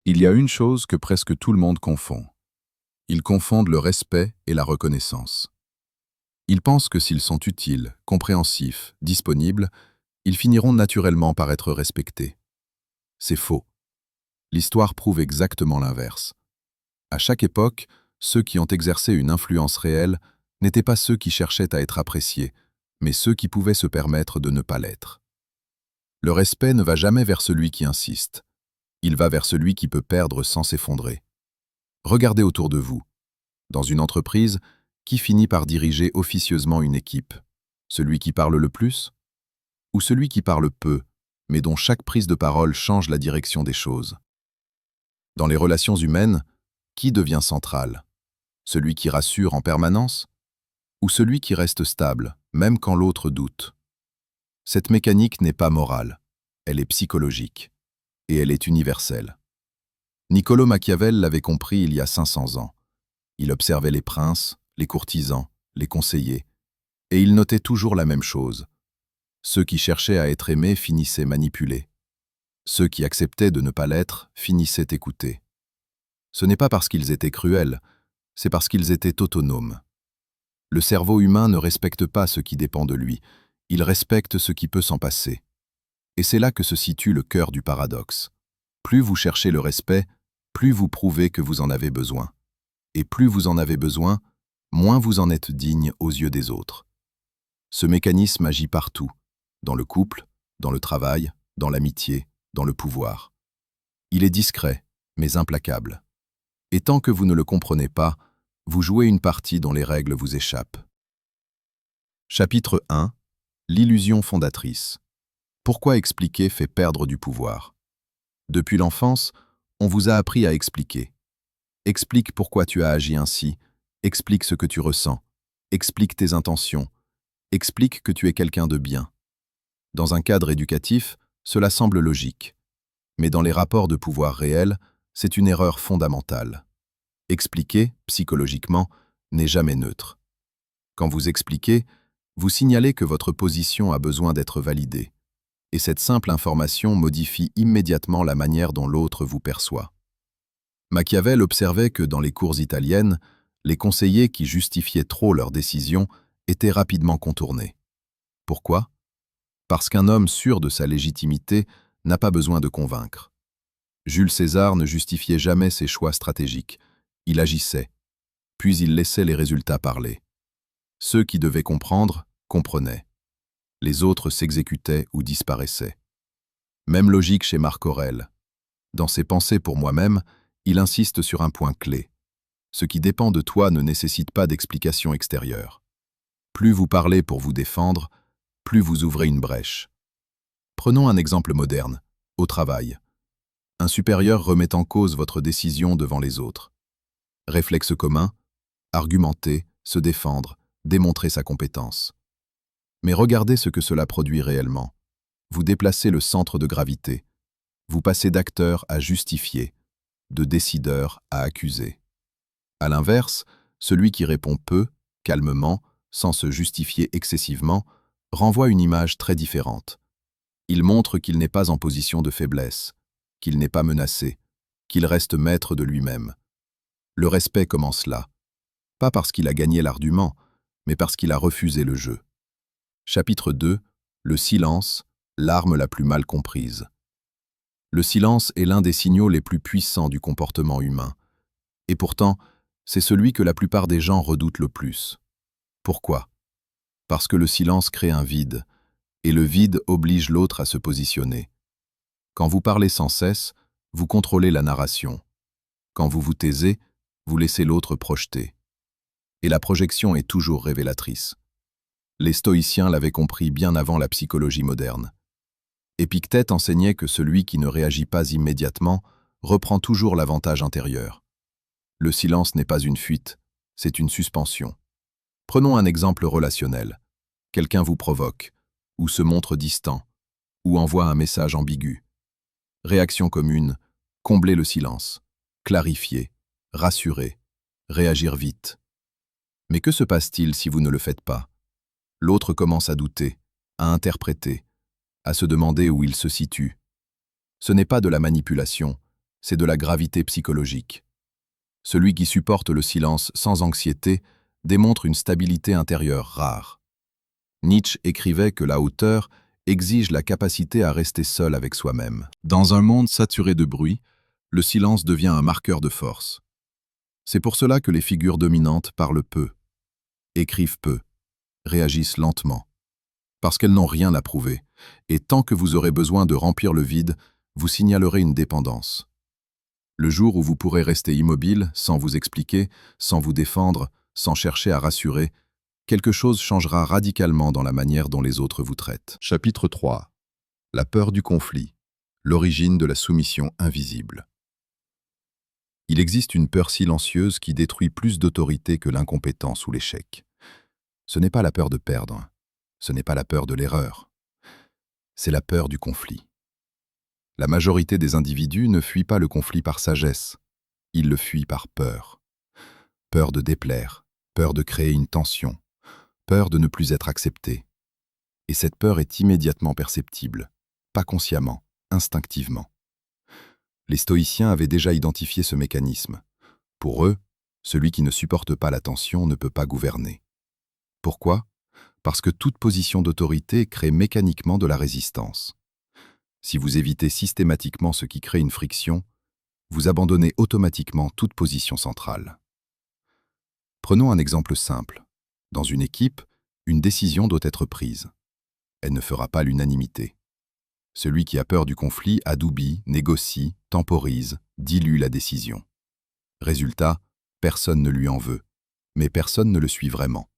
Il y a une chose que presque tout le monde confond. Ils confondent le respect et la reconnaissance. Ils pensent que s'ils sont utiles, compréhensifs, disponibles, ils finiront naturellement par être respectés. C'est faux. L'histoire prouve exactement l'inverse. À chaque époque, ceux qui ont exercé une influence réelle n'étaient pas ceux qui cherchaient à être appréciés, mais ceux qui pouvaient se permettre de ne pas l'être. Le respect ne va jamais vers celui qui insiste. Il va vers celui qui peut perdre sans s'effondrer. Regardez autour de vous. Dans une entreprise, qui finit par diriger officieusement une équipe? Celui qui parle le plus? Ou celui qui parle peu, mais dont chaque prise de parole change la direction des choses? Dans les relations humaines, qui devient central? Celui qui rassure en permanence? Ou celui qui reste stable, même quand l'autre doute? Cette mécanique n'est pas morale, elle est psychologique, et elle est universelle. Niccolò Machiavel l'avait compris il y a 500 ans. Il observait les princes, les courtisans, les conseillers, et il notait toujours la même chose. Ceux qui cherchaient à être aimés finissaient manipulés. Ceux qui acceptaient de ne pas l'être finissaient écoutés. Ce n'est pas parce qu'ils étaient cruels, c'est parce qu'ils étaient autonomes. Le cerveau humain ne respecte pas ce qui dépend de lui, il respecte ce qui peut s'en passer. Et c'est là que se situe le cœur du paradoxe. Plus vous cherchez le respect, plus vous prouvez que vous en avez besoin. Et plus vous en avez besoin, moins vous en êtes digne aux yeux des autres. Ce mécanisme agit partout, dans le couple, dans le travail, dans l'amitié, dans le pouvoir. Il est discret, mais implacable. Et tant que vous ne le comprenez pas, vous jouez une partie dont les règles vous échappent. Chapitre 1. L'illusion fondatrice. Pourquoi expliquer fait perdre du pouvoir? Depuis l'enfance, on vous a appris à expliquer. Explique pourquoi tu as agi ainsi, explique ce que tu ressens, explique tes intentions, explique que tu es quelqu'un de bien. Dans un cadre éducatif, cela semble logique. Mais dans les rapports de pouvoir réels, c'est une erreur fondamentale. Expliquer, psychologiquement, n'est jamais neutre. Quand vous expliquez, vous signalez que votre position a besoin d'être validée. Et cette simple information modifie immédiatement la manière dont l'autre vous perçoit. Machiavel observait que dans les cours italiennes, les conseillers qui justifiaient trop leurs décisions étaient rapidement contournés. Pourquoi? Parce qu'un homme sûr de sa légitimité n'a pas besoin de convaincre. Jules César ne justifiait jamais ses choix stratégiques. Il agissait, puis il laissait les résultats parler. Ceux qui devaient comprendre, comprenaient. Les autres s'exécutaient ou disparaissaient. Même logique chez Marc Aurèle. Dans ses pensées pour moi-même, il insiste sur un point clé. Ce qui dépend de toi ne nécessite pas d'explication extérieure. Plus vous parlez pour vous défendre, plus vous ouvrez une brèche. Prenons un exemple moderne, au travail. Un supérieur remet en cause votre décision devant les autres. Réflexe commun, argumenter, se défendre, démontrer sa compétence. Mais regardez ce que cela produit réellement. Vous déplacez le centre de gravité. Vous passez d'acteur à justifier, de décideur à accuser. À l'inverse, celui qui répond peu, calmement, sans se justifier excessivement, renvoie une image très différente. Il montre qu'il n'est pas en position de faiblesse, qu'il n'est pas menacé, qu'il reste maître de lui-même. Le respect commence là, pas parce qu'il a gagné l'argument, mais parce qu'il a refusé le jeu. Chapitre 2. Le silence, l'arme la plus mal comprise. Le silence est l'un des signaux les plus puissants du comportement humain. Et pourtant, c'est celui que la plupart des gens redoutent le plus. Pourquoi? Parce que le silence crée un vide, et le vide oblige l'autre à se positionner. Quand vous parlez sans cesse, vous contrôlez la narration. Quand vous vous taisez, vous laissez l'autre projeter. Et la projection est toujours révélatrice. Les stoïciens l'avaient compris bien avant la psychologie moderne. Épictète enseignait que celui qui ne réagit pas immédiatement reprend toujours l'avantage intérieur. Le silence n'est pas une fuite, c'est une suspension. Prenons un exemple relationnel. Quelqu'un vous provoque, ou se montre distant, ou envoie un message ambigu. Réaction commune, combler le silence, clarifier, rassurer, réagir vite. Mais que se passe-t-il si vous ne le faites pas? L'autre commence à douter, à interpréter, à se demander où il se situe. Ce n'est pas de la manipulation, c'est de la gravité psychologique. Celui qui supporte le silence sans anxiété démontre une stabilité intérieure rare. Nietzsche écrivait que la hauteur exige la capacité à rester seul avec soi-même. Dans un monde saturé de bruit, le silence devient un marqueur de force. C'est pour cela que les figures dominantes parlent peu, écrivent peu, réagissent lentement. Parce qu'elles n'ont rien à prouver, et tant que vous aurez besoin de remplir le vide, vous signalerez une dépendance. Le jour où vous pourrez rester immobile, sans vous expliquer, sans vous défendre, sans chercher à rassurer, quelque chose changera radicalement dans la manière dont les autres vous traitent. Chapitre 3. La peur du conflit. L'origine de la soumission invisible. Il existe une peur silencieuse qui détruit plus d'autorité que l'incompétence ou l'échec. Ce n'est pas la peur de perdre, ce n'est pas la peur de l'erreur, c'est la peur du conflit. La majorité des individus ne fuient pas le conflit par sagesse, ils le fuient par peur. Peur de déplaire, peur de créer une tension, peur de ne plus être accepté. Et cette peur est immédiatement perceptible, pas consciemment, instinctivement. Les stoïciens avaient déjà identifié ce mécanisme. Pour eux, celui qui ne supporte pas la tension ne peut pas gouverner. Pourquoi ? Parce que toute position d'autorité crée mécaniquement de la résistance. Si vous évitez systématiquement ce qui crée une friction, vous abandonnez automatiquement toute position centrale. Prenons un exemple simple. Dans une équipe, une décision doit être prise. Elle ne fera pas l'unanimité. Celui qui a peur du conflit adoubit, négocie, temporise, dilue la décision. Résultat, personne ne lui en veut, mais personne ne le suit vraiment.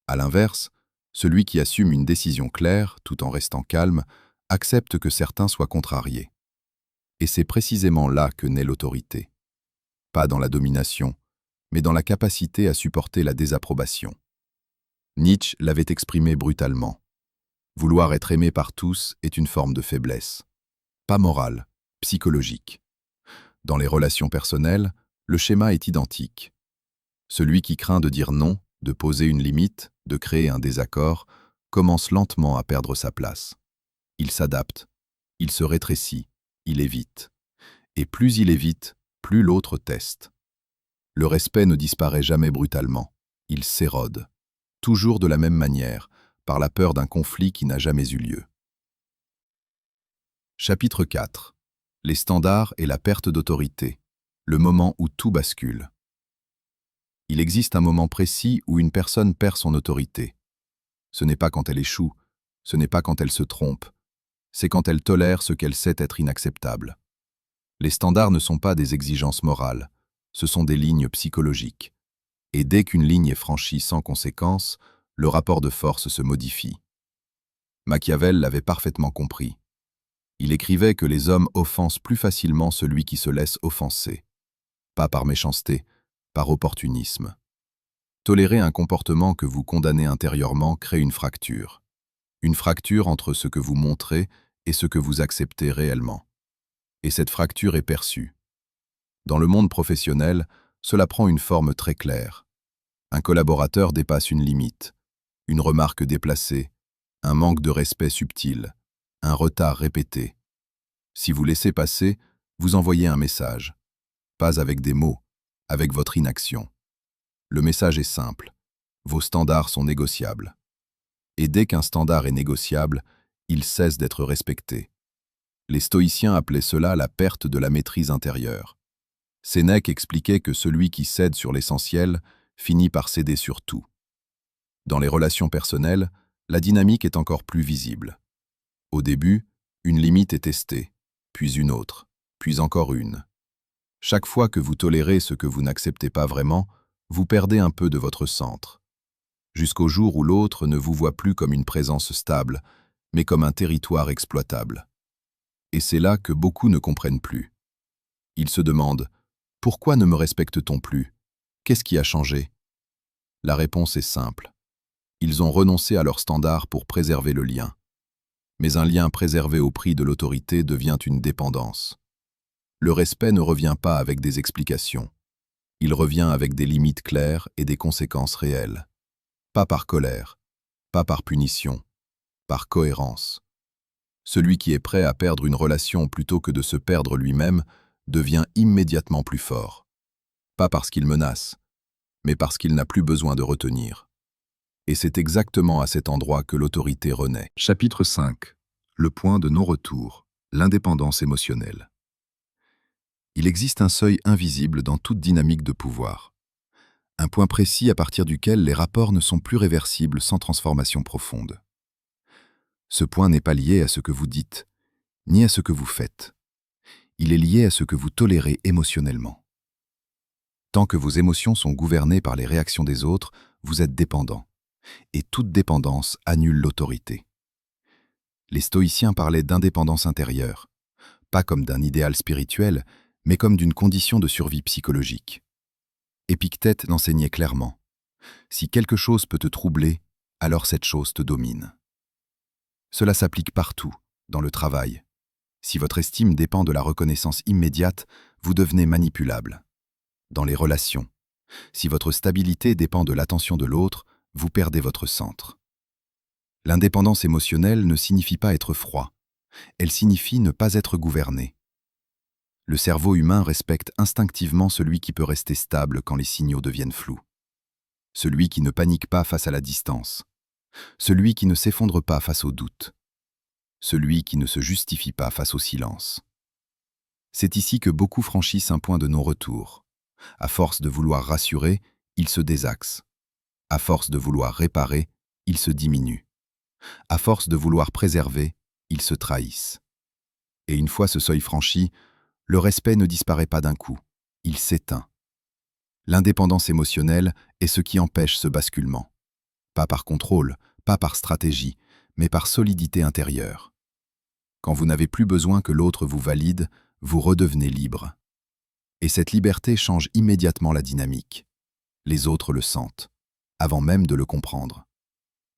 À l'inverse, celui qui assume une décision claire, tout en restant calme, accepte que certains soient contrariés. Et c'est précisément là que naît l'autorité. Pas dans la domination, mais dans la capacité à supporter la désapprobation. Nietzsche l'avait exprimé brutalement. Vouloir être aimé par tous est une forme de faiblesse. Pas morale, psychologique. Dans les relations personnelles, le schéma est identique. Celui qui craint de dire non, de poser une limite, de créer un désaccord, commence lentement à perdre sa place. Il s'adapte, il se rétrécit, il évite. Et plus il évite, plus l'autre teste. Le respect ne disparaît jamais brutalement, il s'érode, toujours de la même manière, par la peur d'un conflit qui n'a jamais eu lieu. Chapitre 4. Les standards et la perte d'autorité, le moment où tout bascule. Il existe un moment précis où une personne perd son autorité. Ce n'est pas quand elle échoue, ce n'est pas quand elle se trompe, c'est quand elle tolère ce qu'elle sait être inacceptable. Les standards ne sont pas des exigences morales, ce sont des lignes psychologiques. Et dès qu'une ligne est franchie sans conséquence, le rapport de force se modifie. Machiavel l'avait parfaitement compris. Il écrivait que les hommes offensent plus facilement celui qui se laisse offenser. Pas par méchanceté, par opportunisme. Tolérer un comportement que vous condamnez intérieurement crée une fracture. Une fracture entre ce que vous montrez et ce que vous acceptez réellement. Et cette fracture est perçue. Dans le monde professionnel, cela prend une forme très claire. Un collaborateur dépasse une limite, une remarque déplacée, un manque de respect subtil, un retard répété. Si vous laissez passer, vous envoyez un message. Pas avec des mots, avec votre inaction. Le message est simple. Vos standards sont négociables. Et dès qu'un standard est négociable, il cesse d'être respecté. Les stoïciens appelaient cela la perte de la maîtrise intérieure. Sénèque expliquait que celui qui cède sur l'essentiel finit par céder sur tout. Dans les relations personnelles, la dynamique est encore plus visible. Au début, une limite est testée, puis une autre, puis encore une. Chaque fois que vous tolérez ce que vous n'acceptez pas vraiment, vous perdez un peu de votre centre. Jusqu'au jour où l'autre ne vous voit plus comme une présence stable, mais comme un territoire exploitable. Et c'est là que beaucoup ne comprennent plus. Ils se demandent « Pourquoi ne me respecte-t-on plus ? Qu'est-ce qui a changé ?» La réponse est simple. Ils ont renoncé à leurs standards pour préserver le lien. Mais un lien préservé au prix de l'autorité devient une dépendance. Le respect ne revient pas avec des explications. Il revient avec des limites claires et des conséquences réelles. Pas par colère, pas par punition, par cohérence. Celui qui est prêt à perdre une relation plutôt que de se perdre lui-même devient immédiatement plus fort. Pas parce qu'il menace, mais parce qu'il n'a plus besoin de retenir. Et c'est exactement à cet endroit que l'autorité renaît. Chapitre 5. Le point de non-retour, l'indépendance émotionnelle. Il existe un seuil invisible dans toute dynamique de pouvoir. Un point précis à partir duquel les rapports ne sont plus réversibles sans transformation profonde. Ce point n'est pas lié à ce que vous dites, ni à ce que vous faites. Il est lié à ce que vous tolérez émotionnellement. Tant que vos émotions sont gouvernées par les réactions des autres, vous êtes dépendant. Et toute dépendance annule l'autorité. Les stoïciens parlaient d'indépendance intérieure, pas comme d'un idéal spirituel, mais comme d'une condition de survie psychologique. Épictète l'enseignait clairement. Si quelque chose peut te troubler, alors cette chose te domine. Cela s'applique partout, dans le travail. Si votre estime dépend de la reconnaissance immédiate, vous devenez manipulable. Dans les relations, si votre stabilité dépend de l'attention de l'autre, vous perdez votre centre. L'indépendance émotionnelle ne signifie pas être froid. Elle signifie ne pas être gouverné. Le cerveau humain respecte instinctivement celui qui peut rester stable quand les signaux deviennent flous. Celui qui ne panique pas face à la distance. Celui qui ne s'effondre pas face au doute. Celui qui ne se justifie pas face au silence. C'est ici que beaucoup franchissent un point de non-retour. À force de vouloir rassurer, ils se désaxent. À force de vouloir réparer, ils se diminuent. À force de vouloir préserver, ils se trahissent. Et une fois ce seuil franchi, le respect ne disparaît pas d'un coup, il s'éteint. L'indépendance émotionnelle est ce qui empêche ce basculement. Pas par contrôle, pas par stratégie, mais par solidité intérieure. Quand vous n'avez plus besoin que l'autre vous valide, vous redevenez libre. Et cette liberté change immédiatement la dynamique. Les autres le sentent, avant même de le comprendre.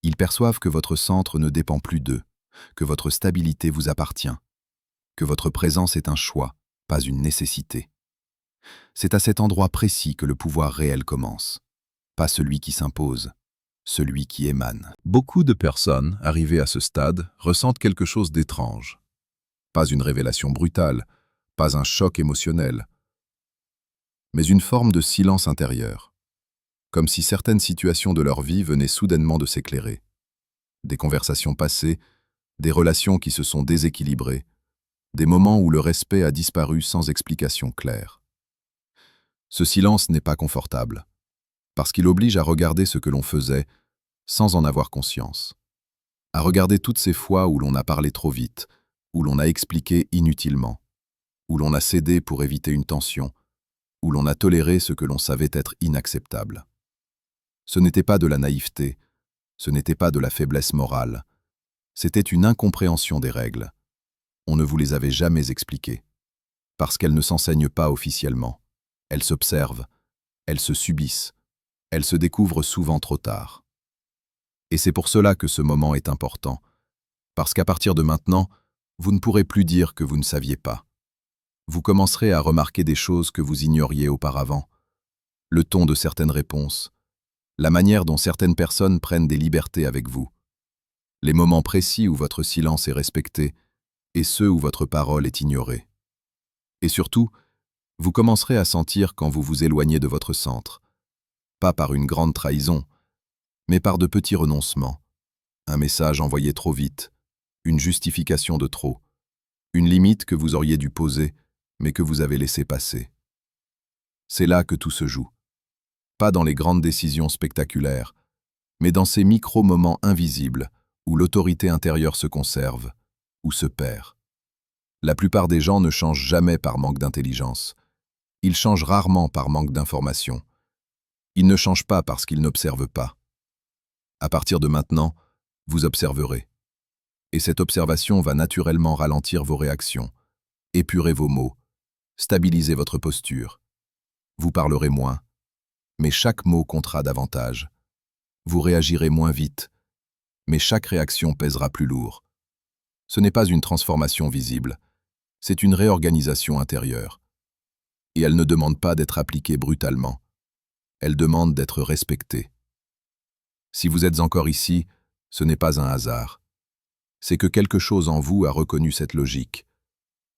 Ils perçoivent que votre centre ne dépend plus d'eux, que votre stabilité vous appartient, que votre présence est un choix, pas une nécessité. C'est à cet endroit précis que le pouvoir réel commence. Pas celui qui s'impose, celui qui émane. Beaucoup de personnes, arrivées à ce stade, ressentent quelque chose d'étrange. Pas une révélation brutale, pas un choc émotionnel, mais une forme de silence intérieur. Comme si certaines situations de leur vie venaient soudainement de s'éclairer. Des conversations passées, des relations qui se sont déséquilibrées, des moments où le respect a disparu sans explication claire. Ce silence n'est pas confortable, parce qu'il oblige à regarder ce que l'on faisait sans en avoir conscience. À regarder toutes ces fois où l'on a parlé trop vite, où l'on a expliqué inutilement, où l'on a cédé pour éviter une tension, où l'on a toléré ce que l'on savait être inacceptable. Ce n'était pas de la naïveté, ce n'était pas de la faiblesse morale, c'était une incompréhension des règles. On ne vous les avait jamais expliquées, parce qu'elles ne s'enseignent pas officiellement. Elles s'observent, elles se subissent, elles se découvrent souvent trop tard. Et c'est pour cela que ce moment est important, parce qu'à partir de maintenant, vous ne pourrez plus dire que vous ne saviez pas. Vous commencerez à remarquer des choses que vous ignoriez auparavant, le ton de certaines réponses, la manière dont certaines personnes prennent des libertés avec vous, les moments précis où votre silence est respecté et ceux où votre parole est ignorée. Et surtout, vous commencerez à sentir quand vous vous éloignez de votre centre, pas par une grande trahison, mais par de petits renoncements, un message envoyé trop vite, une justification de trop, une limite que vous auriez dû poser, mais que vous avez laissé passer. C'est là que tout se joue. Pas dans les grandes décisions spectaculaires, mais dans ces micro-moments invisibles où l'autorité intérieure se conserve, ou se perd. La plupart des gens ne changent jamais par manque d'intelligence. Ils changent rarement par manque d'information. Ils ne changent pas parce qu'ils n'observent pas. À partir de maintenant, vous observerez. Et cette observation va naturellement ralentir vos réactions, épurer vos mots, stabiliser votre posture. Vous parlerez moins, mais chaque mot comptera davantage. Vous réagirez moins vite, mais chaque réaction pèsera plus lourd. Ce n'est pas une transformation visible, c'est une réorganisation intérieure. Et elle ne demande pas d'être appliquée brutalement. Elle demande d'être respectée. Si vous êtes encore ici, ce n'est pas un hasard. C'est que quelque chose en vous a reconnu cette logique.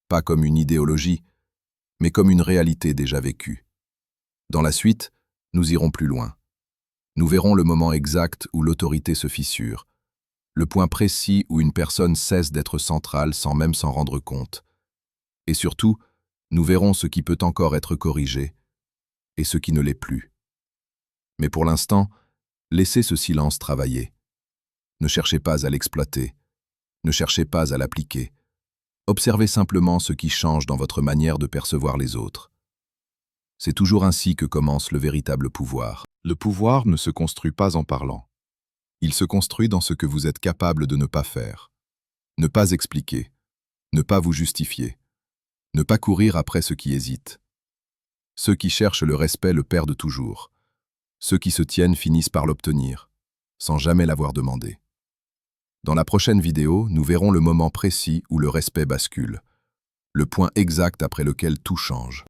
Pas comme une idéologie, mais comme une réalité déjà vécue. Dans la suite, nous irons plus loin. Nous verrons le moment exact où l'autorité se fissure, le point précis où une personne cesse d'être centrale sans même s'en rendre compte. Et surtout, nous verrons ce qui peut encore être corrigé et ce qui ne l'est plus. Mais pour l'instant, laissez ce silence travailler. Ne cherchez pas à l'exploiter, ne cherchez pas à l'appliquer. Observez simplement ce qui change dans votre manière de percevoir les autres. C'est toujours ainsi que commence le véritable pouvoir. Le pouvoir ne se construit pas en parlant. Il se construit dans ce que vous êtes capable de ne pas faire. Ne pas expliquer, ne pas vous justifier, ne pas courir après ceux qui hésitent. Ceux qui cherchent le respect le perdent toujours. Ceux qui se tiennent finissent par l'obtenir, sans jamais l'avoir demandé. Dans la prochaine vidéo, nous verrons le moment précis où le respect bascule, le point exact après lequel tout change.